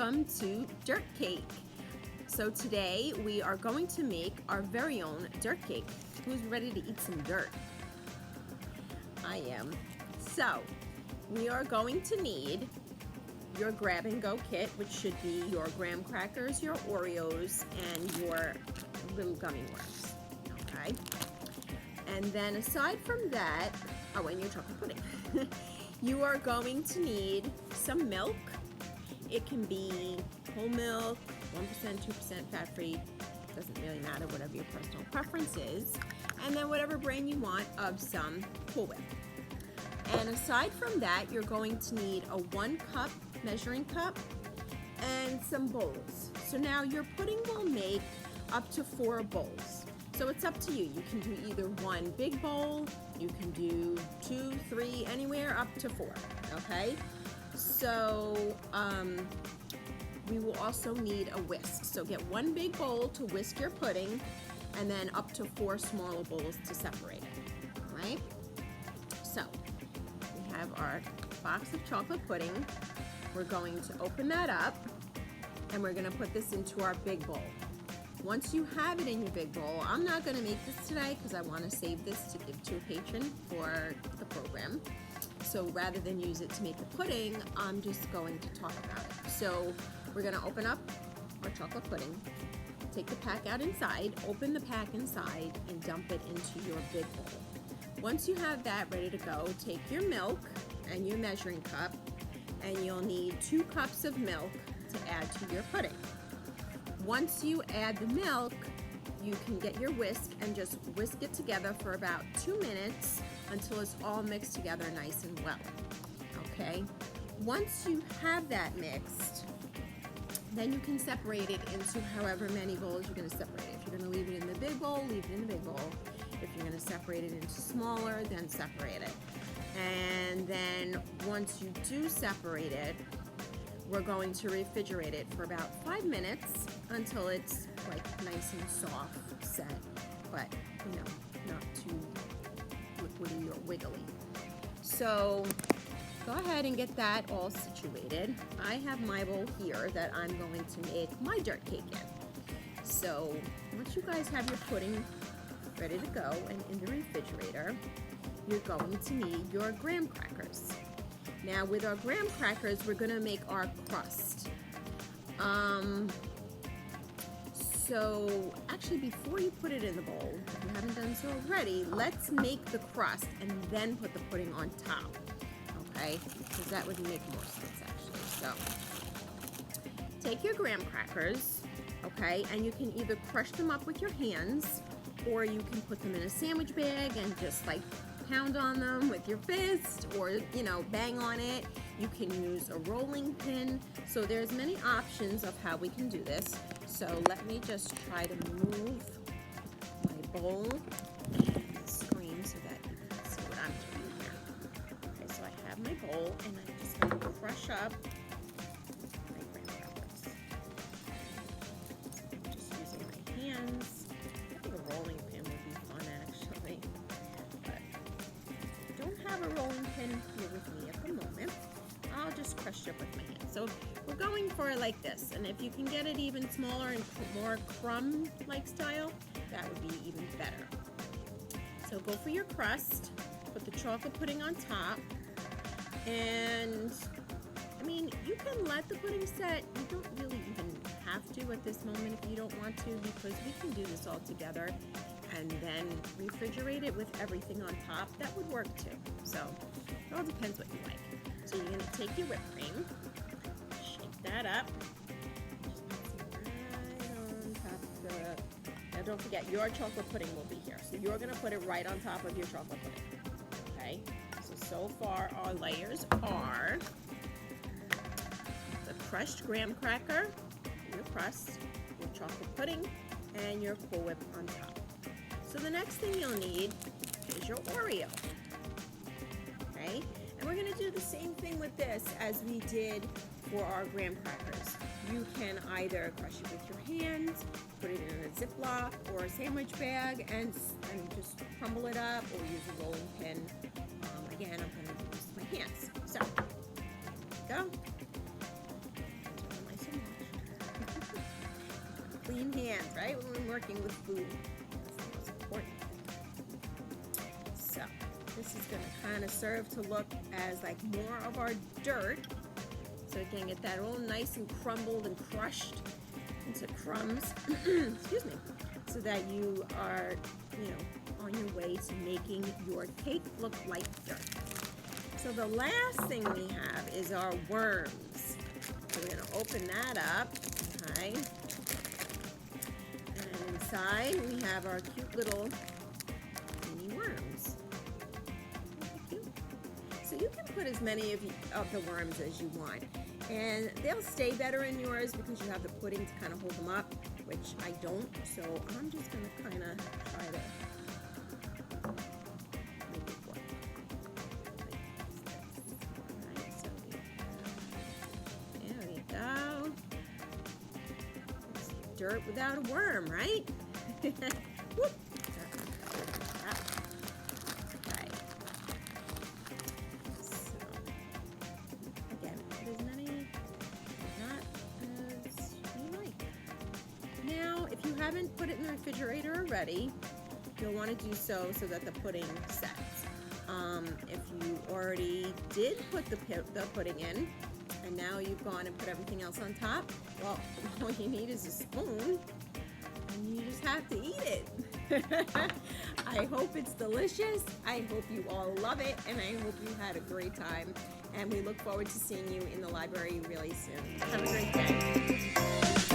welcome to Dirt Cake. So today we are going to make our very own dirt cake. Who's ready to eat some dirt? I am. So we are going to need your grab and go kit, which should be your graham crackers, your Oreos, and your little gummy worms, okay? And then aside from that, oh, and your chocolate pudding. You are going to need some milk. It can be whole milk, 1%, 2% fat-free, doesn't really matter, whatever your personal preference is. And then whatever brand you want of some Cool Whip. And aside from that, you're going to need a 1 cup measuring cup and some bowls. So now your pudding will make up to 4 bowls. So it's up to you. You can do either 1 big bowl, you can do 2, 3, anywhere up to 4, okay? So we will also need a whisk. So get 1 big bowl to whisk your pudding and then up to 4 smaller bowls to separate it, all right? So we have our box of chocolate pudding. We're going to open that up and we're gonna put this into our big bowl. Once you have it in your big bowl, I'm not gonna make this today because I wanna save this to give to a patron for the program. So rather than use it to make the pudding, I'm just going to talk about it. So we're gonna open up our chocolate pudding, take the pack out inside, open the pack inside, and dump it into your big bowl. Once you have that ready to go, take your milk and your measuring cup, and you'll need 2 cups of milk to add to your pudding. Once you add the milk, you can get your whisk and just whisk it together for about 2 minutes until it's all mixed together nice and well, okay? Once you have that mixed, then you can separate it into however many bowls you're gonna separate it. If you're gonna leave it in the big bowl, leave it in the big bowl. If you're gonna separate it into smaller, then separate it. And then once you do separate it, we're going to refrigerate it for about 5 minutes until it's like nice and soft set, but you know, not too liquidy or wiggly. So go ahead and get that all situated. I have my bowl here that I'm going to make my dirt cake in. So once you guys have your pudding ready to go and in the refrigerator, you're going to need your graham crackers. Now with our graham crackers, we're gonna make our crust. So actually before you put it in the bowl, if you haven't done so already, let's make the crust and then put the pudding on top, okay? Because that would make more sense actually. So take your graham crackers, okay? And you can either crush them up with your hands or you can put them in a sandwich bag and just like pound on them with your fist or, you know, bang on it. You can use a rolling pin. So there's many options of how we can do this. So let me just try to move my bowl and the screen so that you can see what I'm doing here. Okay, so I have my bowl and I'm just going to crush up my graham crackers. So I'm just using my hands. I think a rolling pin would be fun actually. Have a rolling pin here with me at the moment. I'll just crush it up with my hand. So we're going for like this, and if you can get it even smaller and more crumb-like style, that would be even better. So go for your crust, put the chocolate pudding on top, and I mean, you can let the pudding set. You don't really even have to at this moment if you don't want to, because we can do this all together and then refrigerate it with everything on top. That would work too. So it all depends what you like. So you're gonna take your whipped cream, shake that up, just put some right on top of the, now don't forget your chocolate pudding will be here. So you're gonna put it right on top of your chocolate pudding, okay? So far our layers are the crushed graham cracker, your crust, your chocolate pudding, and your Cool Whip on top. So the next thing you'll need is your Oreo, okay? And we're gonna do the same thing with this as we did for our graham crackers. You can either crush it with your hands, put it in a Ziploc or a sandwich bag and just crumble it up, or use a rolling pin. Again, I'm gonna use my hands. So, there we go. Nice and clean hands, right? When we're working with food. That's the most important. So this is going to kind of serve to look as like more of our dirt. So we can get that all nice and crumbled and crushed into crumbs. Excuse me. So that you are, on your way to making your cake look like dirt. So the last thing we have is our worms. So we're going to open that up, okay? And inside we have our cute little mini worms. Cute. So you can put as many of the worms as you want. And they'll stay better in yours because you have the pudding to kind of hold them up, which I don't. So I'm just going to kind of try to make it work. Like this. All right, so there we go. It's dirt without a worm, right? Whoop. Okay. So again, there's many, not as you like. Now, if you haven't put it in the refrigerator already, you'll want to do so that the pudding sets. If you already did put the pudding in, and now you've gone and put everything else on top, well, all you need is a spoon, and you just have to eat it. I hope it's delicious. I hope you all love it, and I hope you had a great time. And we look forward to seeing you in the library really soon. Have a great day.